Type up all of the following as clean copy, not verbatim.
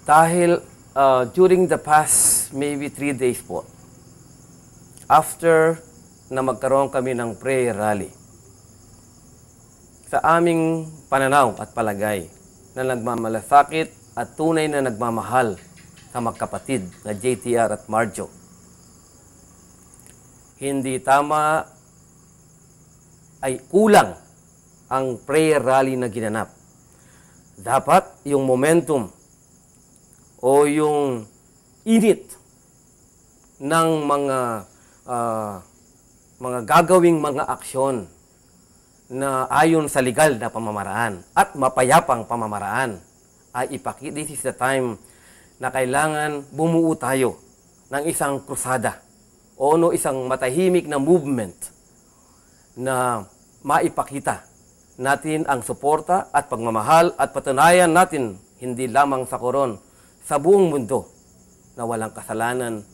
Dahil during the past maybe 3 days po, after na magkaroon kami ng prayer rally, sa aming pananaw at palagay na nagmamalasakit at tunay na nagmamahal sa magkapatid na JTR at Marjo, hindi tama ay kulang ang prayer rally na ginanap. Dapat yung momentum o yung init ng mga gagawing mga aksyon na ayon sa legal na pamamaraan at mapayapang pamamaraan ay ipakita. This is the time na kailangan bumuo tayo ng isang krusada o isang matahimik na movement na maipakita natin ang suporta at pagmamahal at patunayan natin hindi lamang sa Coron, sa buong mundo na walang kasalanan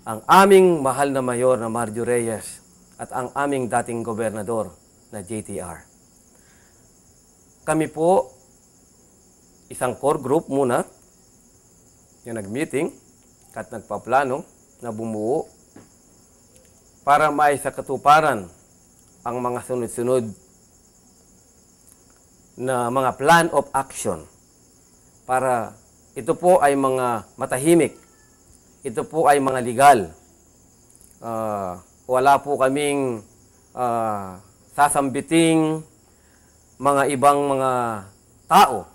ang aming mahal na mayor na Marjo Reyes at ang aming dating gobernador na JTR. Kami po, isang core group muna, yung nag-meeting at nagpaplano na bumuo para maisakatuparan ang mga sunod-sunod na mga plan of action para ito po ay mga matahimik, ito po ay mga legal. Wala po kaming sasambiting mga ibang mga tao,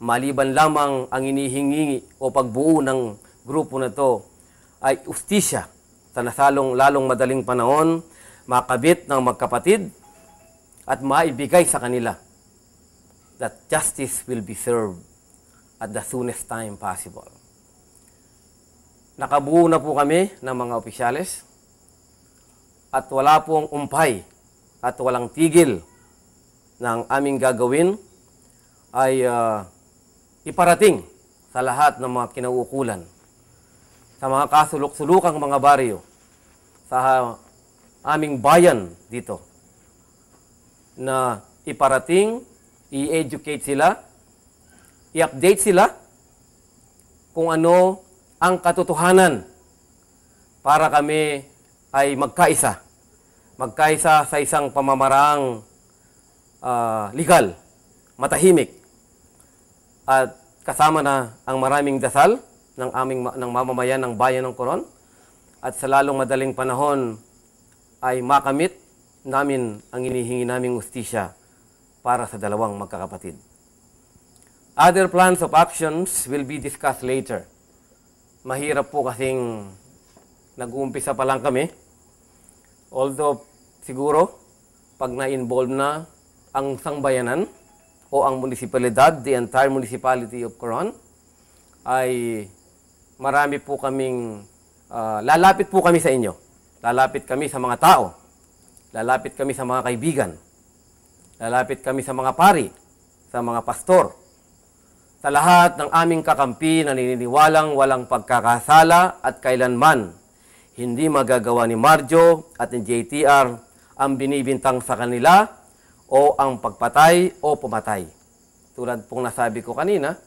maliban lamang ang inihingi o pagbuo ng grupo na to ay ustisya sa lalong madaling panahon, makabit ng magkapatid at maibigay sa kanila that justice will be served at the soonest time possible. Nakabuo na po kami ng mga opisyales at wala pong umpay at walang tigil na ang aming gagawin ay iparating sa lahat ng mga kinauukulan, sa mga kasulok-sulukang mga baryo, sa aming bayan dito, na iparating, i-educate sila, i-update sila kung ano ang katotohanan para kami ay magkaisa sa isang pamamaraang legal, matahimik, at kasama na ang maraming dasal ng mamamayan ng bayan ng Coron, at sa lalong madaling panahon ay makamit namin ang inihingi naming ustisya para sa dalawang magkakapatid. Other plans of actions will be discussed later. Mahirap po kasing nag-uumpisa pa lang kami. Although siguro pag na-involve na ang sangbayanan o ang munisipalidad, the entire municipality of Coron, ay marami po kaming lalapit po kami sa inyo. Lalapit kami sa mga tao. Lalapit kami sa mga kaibigan. Lalapit kami sa mga pari, sa mga pastor, sa lahat ng aming kakampi na naniniwalang walang pagkakasala at kailanman hindi magagawa ni Marjo at ni JTR ang binibintang sa kanila o ang pagpatay o pumatay. Tulad pong nasabi ko kanina,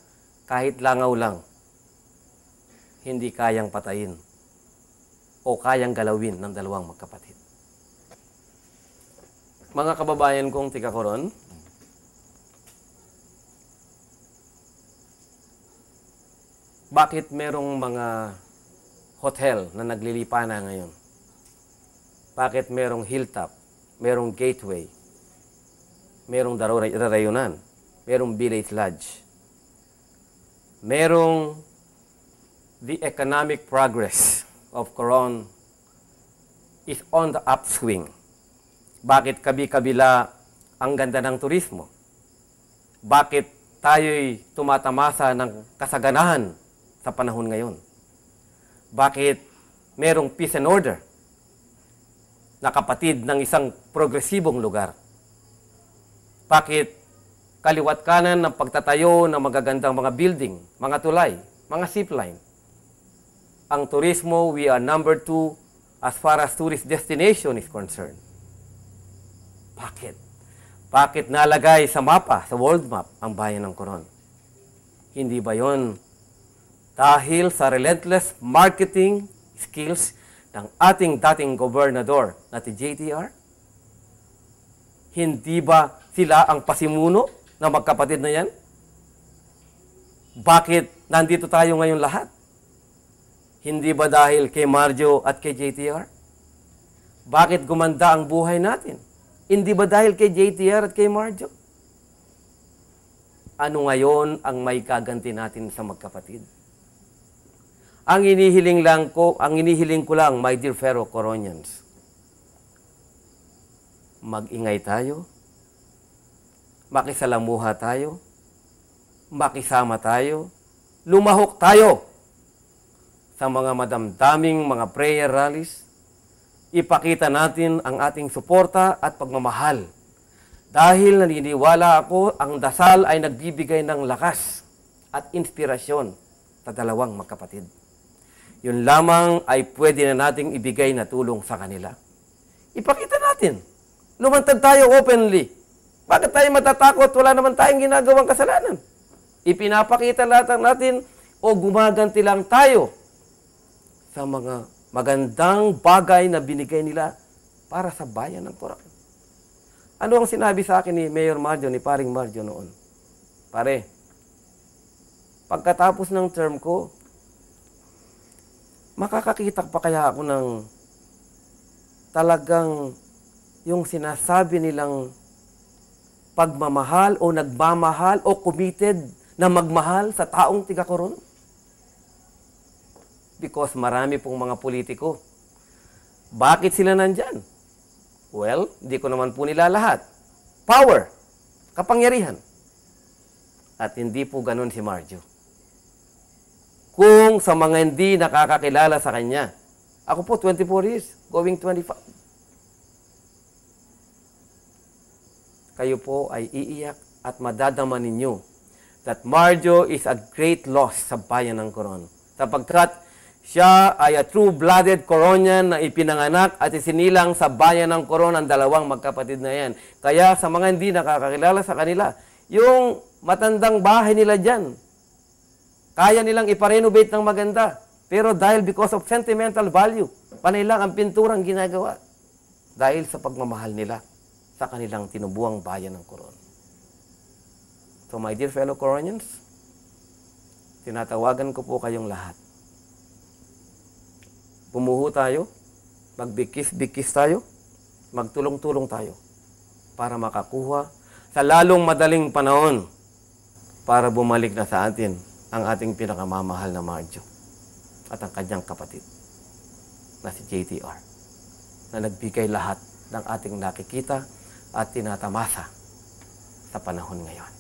kahit langaw lang, hindi kayang patayin o kayang galawin ng dalawang magkapatid. Mga kababayan kong tiga Coron, bakit merong mga hotel na naglilipa na ngayon? Bakit merong Hilltop, merong Gateway, merong Darayunan, merong Village Lodge, merong the economic progress of Coron is on the upswing? Bakit kabi-kabila ang ganda ng turismo? Bakit tayo'y tumatamasa ng kasaganahan sa panahon ngayon? Bakit merong peace and order na kapatid ng isang progresibong lugar? Bakit kaliwat kanan ng pagtatayo ng magagandang mga building, mga tulay, mga zipline? Ang turismo, we are number 2 as far as tourist destination is concerned. Bakit? Bakit nalagay sa mapa, sa world map, ang bayan ng Coron? Hindi ba yon dahil sa relentless marketing skills ng ating dating gobernador na si JTR? Hindi ba sila ang pasimuno na magkapatid na yan? Bakit nandito tayo ngayon lahat? Hindi ba dahil kay Marjo at kay JTR? Bakit gumanda ang buhay natin? Hindi ba dahil kay JTR at kay Marjo? Ano ngayon ang may kaganti natin sa magkapatid? Ang inihiling ko lang, my dear fellow Coronians, mag-ingay tayo, makisalamuha tayo, makisama tayo, lumahok tayo sa mga madamdaming mga prayer rallies. Ipakita natin ang ating suporta at pagmamahal. Dahil naniniwala ako, ang dasal ay nagbibigay ng lakas at inspirasyon sa dalawang magkapatid. Yun lamang ay pwede na nating ibigay na tulong sa kanila. Ipakita natin. Lumantad tayo openly. Bakit tayo matatakot? Wala naman tayong ginagawang kasalanan. Ipinapakita natin o gumaganti lang tayo sa mga magandang bagay na binigay nila para sa bayan ng Coron. Ano ang sinabi sa akin ni Mayor Marjo, ni Paring Marjo noon? Pare, pagkatapos ng term ko, makakakita pa kaya ako ng talagang yung sinasabi nilang pagmamahal o nagmamahal o committed na magmahal sa taong tiga-Coron? Because marami pong mga politiko. Bakit sila nandyan? Well, hindi ko naman po nila lahat. Power, kapangyarihan. At hindi po ganun si Marjo. Kung sa mga hindi nakakakilala sa kanya, ako po 24 years, going 25. Kayo po ay iiyak at madadama ninyo that Marjo is a great loss sa bayan ng Coron. Sapagkat siya ay a true-blooded Coronian na ipinanganak at isinilang sa bayan ng Coron ang dalawang magkapatid na yan. Kaya sa mga hindi nakakakilala sa kanila, yung matandang bahay nila dyan, kaya nilang iparenovate ng maganda. Pero dahil because of sentimental value, panay lang ang pinturang ginagawa. Dahil sa pagmamahal nila sa kanilang tinubuang bayan ng Coron. So my dear fellow Coronians, tinatawagan ko po kayong lahat. Pumuho tayo, magbikis-bikis tayo, magtulong-tulong tayo para makakuha sa lalong madaling panahon para bumalik na sa atin ang ating pinakamamahal na Marjo at ang kanyang kapatid na si JTR na nagbigay lahat ng ating nakikita at tinatamasa sa panahon ngayon.